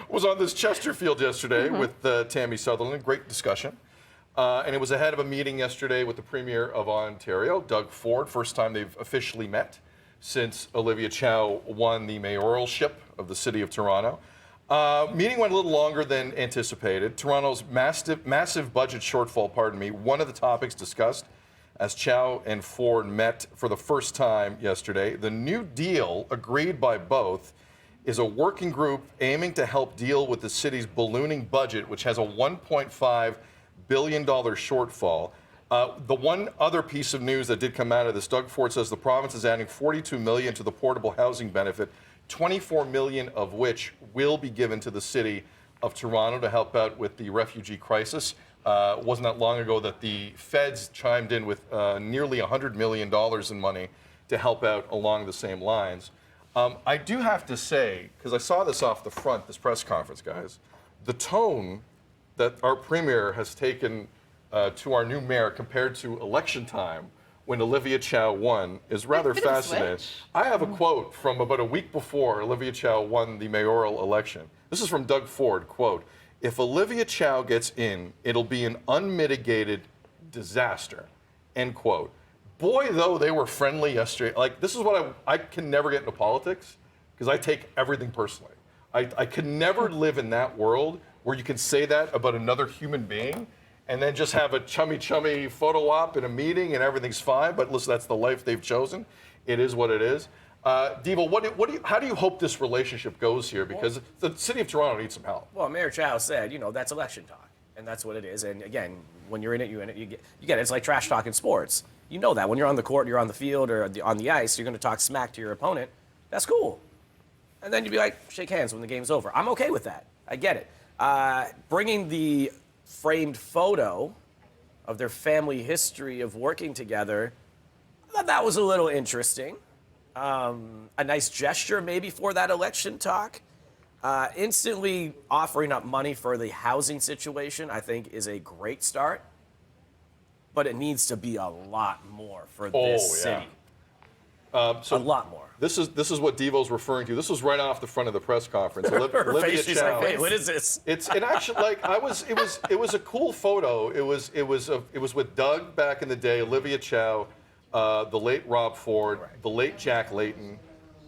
was on this Chesterfield yesterday with Tammie Sutherland. Great discussion. And it was ahead of a meeting yesterday with the Premier of Ontario, Doug Ford. First time they've officially met since Olivia Chow won the mayoralship of the City of Toronto. Meeting went a little longer than anticipated. Toronto's massive budget shortfall, one of the topics discussed as Chow and Ford met for the first time yesterday. The new deal, agreed by both, is a working group aiming to help deal with the city's ballooning budget, which has a $1.5 billion shortfall. The one other piece of news that did come out of this, Doug Ford says the province is adding $42 million to the portable housing benefit, $24 million of which will be given to the City of Toronto to help out with the refugee crisis. Wasn't that long ago that the feds chimed in with nearly $100 million in money to help out along the same lines. I do have to say, because I saw this off the front, this press conference, guys, the tone that our Premier has taken to our new mayor compared to election time when Olivia Chow won is rather fascinating. I have a quote from about a week before Olivia Chow won the mayoral election. This is from Doug Ford, quote, "If Olivia Chow gets in, it'll be an unmitigated disaster," end quote. Boy, though, they were friendly yesterday. Like, this is what I can never get into politics because I take everything personally. I can never live in that world where you can say that about another human being and then just have a chummy photo op in a meeting and everything's fine. But listen, that's the life they've chosen. It is what it is. Devo, how do you hope this relationship goes here? Because the City of Toronto needs some help. Well, Mayor Chow said, that's election talk, and that's what it is. And again, when you're in it, you get it. It's like trash talk in sports. You know that when you're on the court, you're on the field, or on the ice, you're going to talk smack to your opponent. That's cool. And then you'd be like, shake hands when the game's over. I'm okay with that. I get it. Bringing the framed photo of their family history of working together, I thought that was a little interesting. A nice gesture maybe for that election talk. Instantly offering up money for the housing situation, I think, is a great start. But it needs to be a lot more for this city. A lot more. This is what Devo's referring to. This was right off the front of the press conference. Olivia Chow. Like, wait, what is this? It actually it was a cool photo. It was with Doug back in the day, Olivia Chow, the late Rob Ford, the late Jack Layton.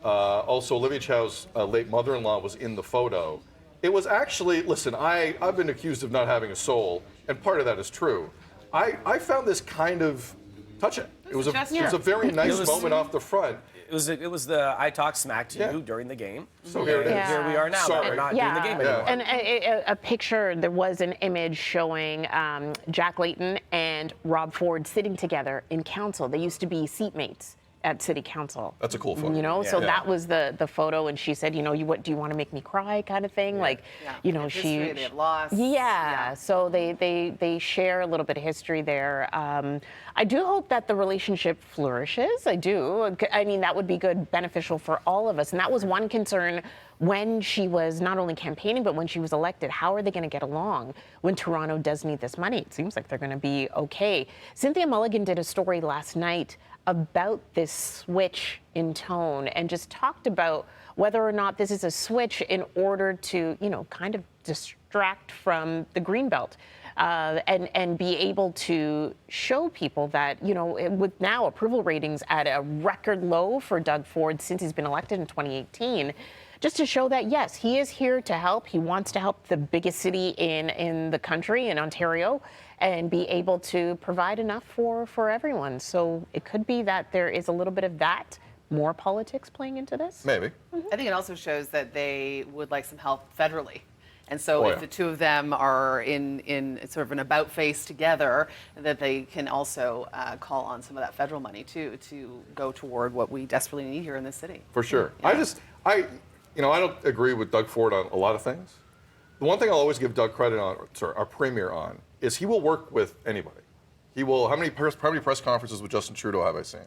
Also, Olivia Chow's late mother-in-law was in the photo. It was actually, listen, I've been accused of not having a soul, and part of that is true. I found this kind of touching. It was a very nice moment off the front. It was the I talk smack to you during the game. So here it is. Here we are now. We're not doing the game anymore. And a picture, there was an image showing Jack Layton and Rob Ford sitting together in council. They used to be seatmates at City Council. That's a cool photo. So that was the photo, and she said, what do you want to make me cry, kind of thing. Like, they have lost. So they share a little bit of history there. I do hope that the relationship flourishes. I do. I mean, that would be good, beneficial for all of us. And that was one concern when she was not only campaigning, but when she was elected. How are they going to get along when Toronto does need this money? It seems like they're going to be okay. Cynthia Mulligan did a story last night about this switch in tone and just talked about whether or not this is a switch in order to, kind of distract from the Greenbelt and be able to show people that, with now approval ratings at a record low for Doug Ford since he's been elected in 2018, just to show that, yes, he is here to help. He wants to help the biggest city in the country, in Ontario, and be able to provide enough for everyone. So it could be that there is a little bit of that, more politics playing into this. Maybe. Mm-hmm. I think it also shows that they would like some help federally. And so if the two of them are in sort of an about face together, that they can also call on some of that federal money too to go toward what we desperately need here in this city. For sure. Yeah. I don't agree with Doug Ford on a lot of things. The one thing I'll always give Doug credit on, our Premier on, is he will work with anybody. He will. How many press conferences with Justin Trudeau have I seen?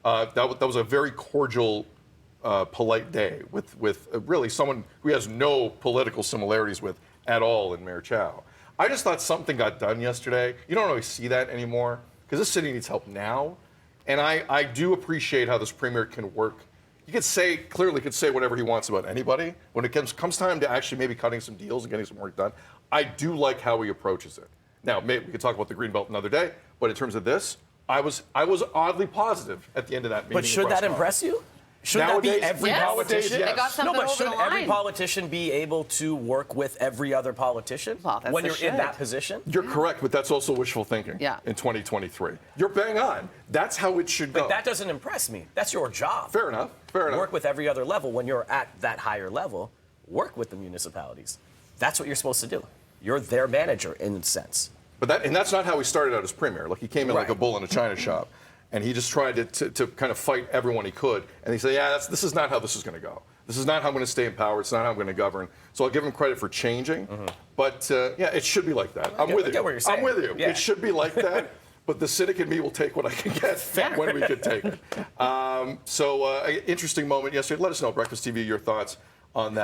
That was a very cordial, polite day with really someone who he has no political similarities with at all in Mayor Chow. I just thought something got done yesterday. You don't always see that anymore because this city needs help now, and I do appreciate how this Premier can work. he could say whatever he wants about anybody. When it comes time to actually maybe cutting some deals and getting some work done, I do like how he approaches it. Now, maybe we could talk about the Greenbelt another day, but in terms of this, I was oddly positive at the end of that meeting. But should that impress you? Should that be every yes. politician? They got something No, but over should the every line. politician be able to work with every other politician Well, that's when they you're in should. that position? You're correct, but that's also wishful thinking Yeah. in 2023. You're bang on. That's how it should go. But that doesn't impress me. That's your job. Fair enough. Fair enough. Work with every other level. When you're at that higher level, work with the municipalities. That's what you're supposed to do. You're their manager in a sense. But that's not how he started out as premier. Like, he came in like a Right. bull in a china shop, and he just tried to kind of fight everyone he could. And he said, yeah, this is not how this is going to go. This is not how I'm going to stay in power. It's not how I'm going to govern. So I'll give him credit for changing. But yeah, it should be like that. I'm with you. I get what you're saying. I'm with you. Yeah. It should be like that. But the cynic in me will take what I can get when we can take it. Interesting moment yesterday. Let us know, Breakfast TV, your thoughts on that.